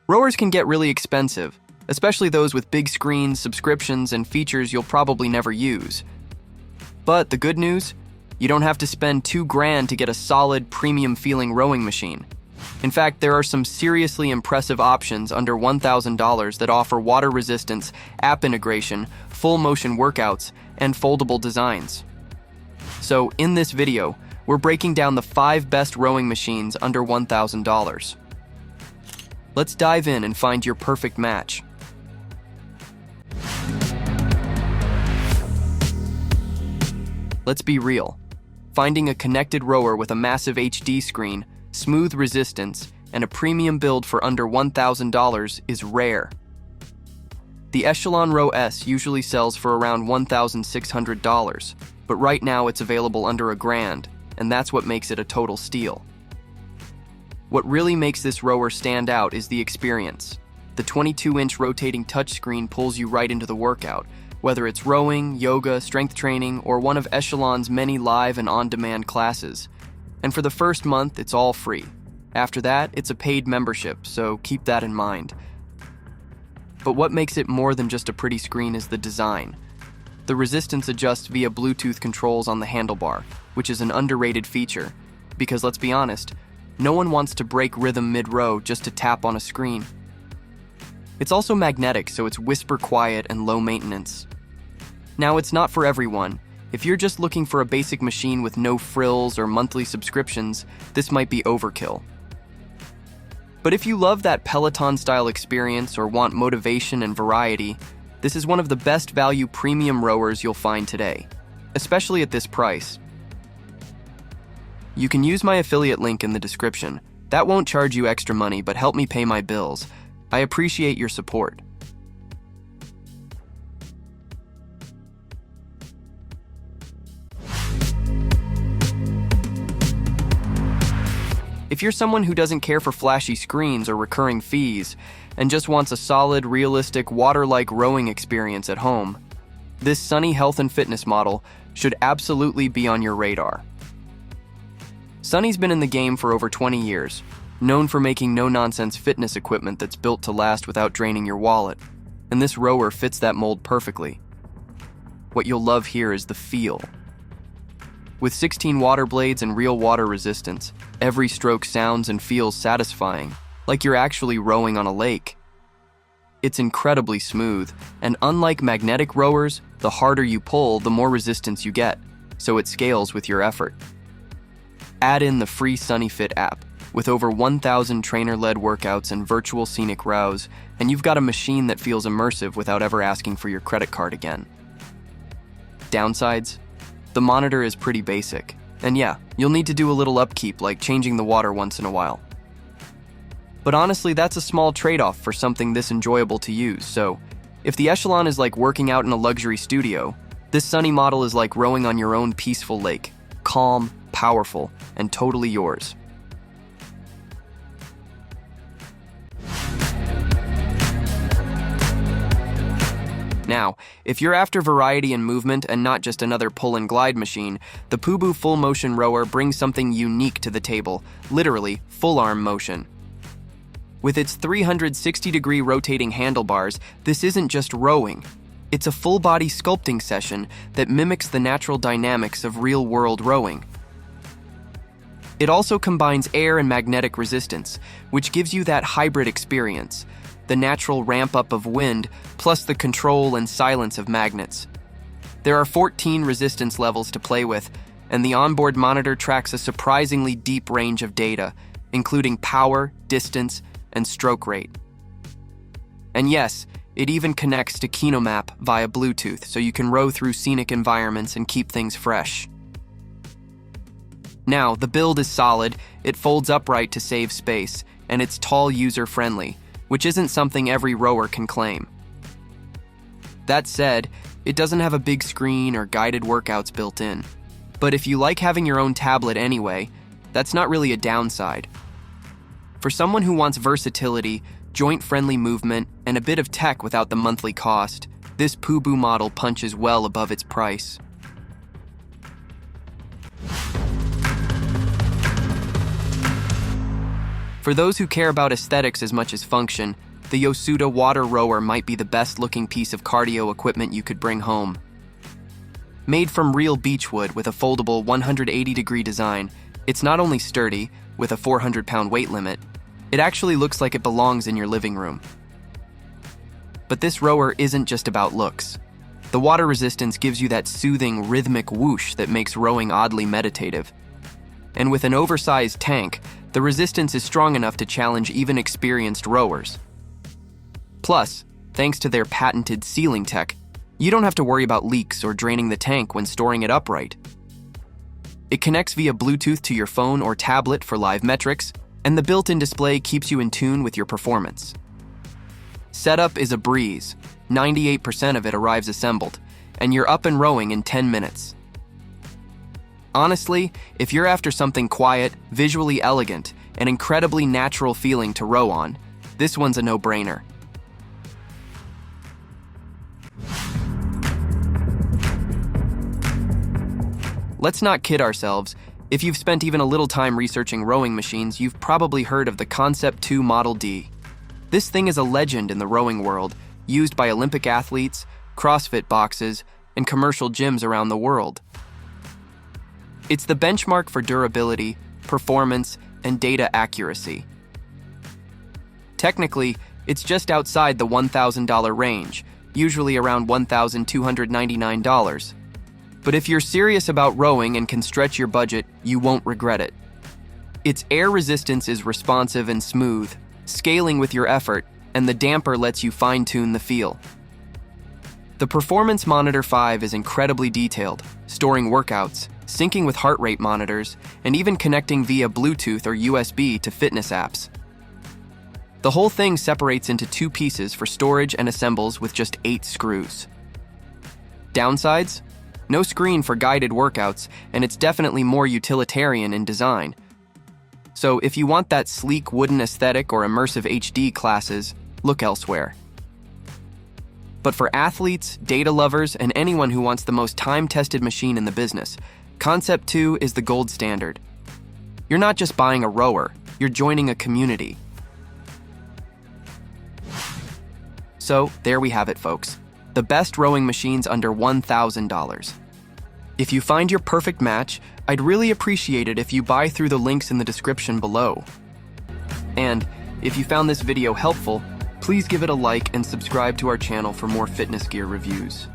Rowers can get really expensive, especially those with big screens, subscriptions, and features you'll probably never use. But the good news? You don't have to spend $2,000 to get a solid, premium-feeling rowing machine. In fact, there are some seriously impressive options under $1,000 that offer water resistance, app integration, full motion workouts, and foldable designs. So, in this video, we're breaking down the 5 best rowing machines under $1,000. Let's dive in and find your perfect match. Let's be real. Finding a connected rower with a massive HD screen, smooth resistance, and a premium build for under $1,000 is rare. The Echelon Row S usually sells for around $1,600, but right now it's available under $1,000, and that's what makes it a total steal. What really makes this rower stand out is the experience. The 22-inch rotating touchscreen pulls you right into the workout, whether it's rowing, yoga, strength training, or one of Echelon's many live and on-demand classes. And for the first month, it's all free. After that, it's a paid membership, so keep that in mind. But what makes it more than just a pretty screen is the design. The resistance adjusts via Bluetooth controls on the handlebar, which is an underrated feature, because let's be honest, no one wants to break rhythm mid-row just to tap on a screen. It's also magnetic, so it's whisper quiet and low maintenance. Now, it's not for everyone. If you're just looking for a basic machine with no frills or monthly subscriptions, this might be overkill. But if you love that Peloton-style experience or want motivation and variety, this is one of the best value premium rowers you'll find today, especially at this price. You can use my affiliate link in the description. That won't charge you extra money, but help me pay my bills. I appreciate your support. If you're someone who doesn't care for flashy screens or recurring fees and just wants a solid, realistic, water-like rowing experience at home, this Sunny Health and Fitness model should absolutely be on your radar. Sunny's been in the game for over 20 years, known for making no-nonsense fitness equipment that's built to last without draining your wallet, and this rower fits that mold perfectly. What you'll love here is the feel. With 16 water blades and real water resistance, every stroke sounds and feels satisfying, like you're actually rowing on a lake. It's incredibly smooth, and unlike magnetic rowers, the harder you pull, the more resistance you get, so it scales with your effort. Add in the free SunnyFit app, with over 1,000 trainer-led workouts and virtual scenic rows, and you've got a machine that feels immersive without ever asking for your credit card again. Downsides? The monitor is pretty basic, and yeah, you'll need to do a little upkeep like changing the water once in a while. But honestly, that's a small trade-off for something this enjoyable to use, so if the Echelon is like working out in a luxury studio, this Sunny model is like rowing on your own peaceful lake, calm, powerful, and totally yours. Now, if you're after variety and movement and not just another pull and glide machine, the Pubu Full Motion Rower brings something unique to the table, literally full arm motion. With its 360-degree rotating handlebars, this isn't just rowing. It's a full-body sculpting session that mimics the natural dynamics of real-world rowing. It also combines air and magnetic resistance, which gives you that hybrid experience. The natural ramp-up of wind, plus the control and silence of magnets. There are 14 resistance levels to play with, and the onboard monitor tracks a surprisingly deep range of data, including power, distance, and stroke rate. And yes, it even connects to KinoMap via Bluetooth, so you can row through scenic environments and keep things fresh. Now, the build is solid, it folds upright to save space, and it's tall user-friendly, which isn't something every rower can claim. That said, it doesn't have a big screen or guided workouts built in. But if you like having your own tablet anyway, that's not really a downside. For someone who wants versatility, joint-friendly movement, and a bit of tech without the monthly cost, this Pubu model punches well above its price. For those who care about aesthetics as much as function, the Yosuda water rower might be the best-looking piece of cardio equipment you could bring home. Made from real beechwood with a foldable 180-degree design, it's not only sturdy, with a 400-pound weight limit, it actually looks like it belongs in your living room. But this rower isn't just about looks. The water resistance gives you that soothing, rhythmic whoosh that makes rowing oddly meditative. And with an oversized tank, the resistance is strong enough to challenge even experienced rowers. Plus, thanks to their patented sealing tech, you don't have to worry about leaks or draining the tank when storing it upright. It connects via Bluetooth to your phone or tablet for live metrics, and the built-in display keeps you in tune with your performance. Setup is a breeze. 98% of it arrives assembled, and you're up and rowing in 10 minutes. Honestly, if you're after something quiet, visually elegant, and incredibly natural feeling to row on, this one's a no-brainer. Let's not kid ourselves. If you've spent even a little time researching rowing machines, you've probably heard of the Concept 2 Model D. This thing is a legend in the rowing world, used by Olympic athletes, CrossFit boxes, and commercial gyms around the world. It's the benchmark for durability, performance, and data accuracy. Technically, it's just outside the $1,000 range, usually around $1,299. But if you're serious about rowing and can stretch your budget, you won't regret it. Its air resistance is responsive and smooth, scaling with your effort, and the damper lets you fine-tune the feel. The Performance Monitor 5 is incredibly detailed, storing workouts, syncing with heart rate monitors, and even connecting via Bluetooth or USB to fitness apps. The whole thing separates into two pieces for storage and assembles with just 8 screws. Downsides? No screen for guided workouts, and it's definitely more utilitarian in design. So if you want that sleek wooden aesthetic or immersive HD classes, look elsewhere. But for athletes, data lovers, and anyone who wants the most time-tested machine in the business, Concept 2 is the gold standard. You're not just buying a rower, you're joining a community. So there we have it, folks. The best rowing machines under $1,000. If you find your perfect match, I'd really appreciate it if you buy through the links in the description below. And if you found this video helpful, please give it a like and subscribe to our channel for more fitness gear reviews.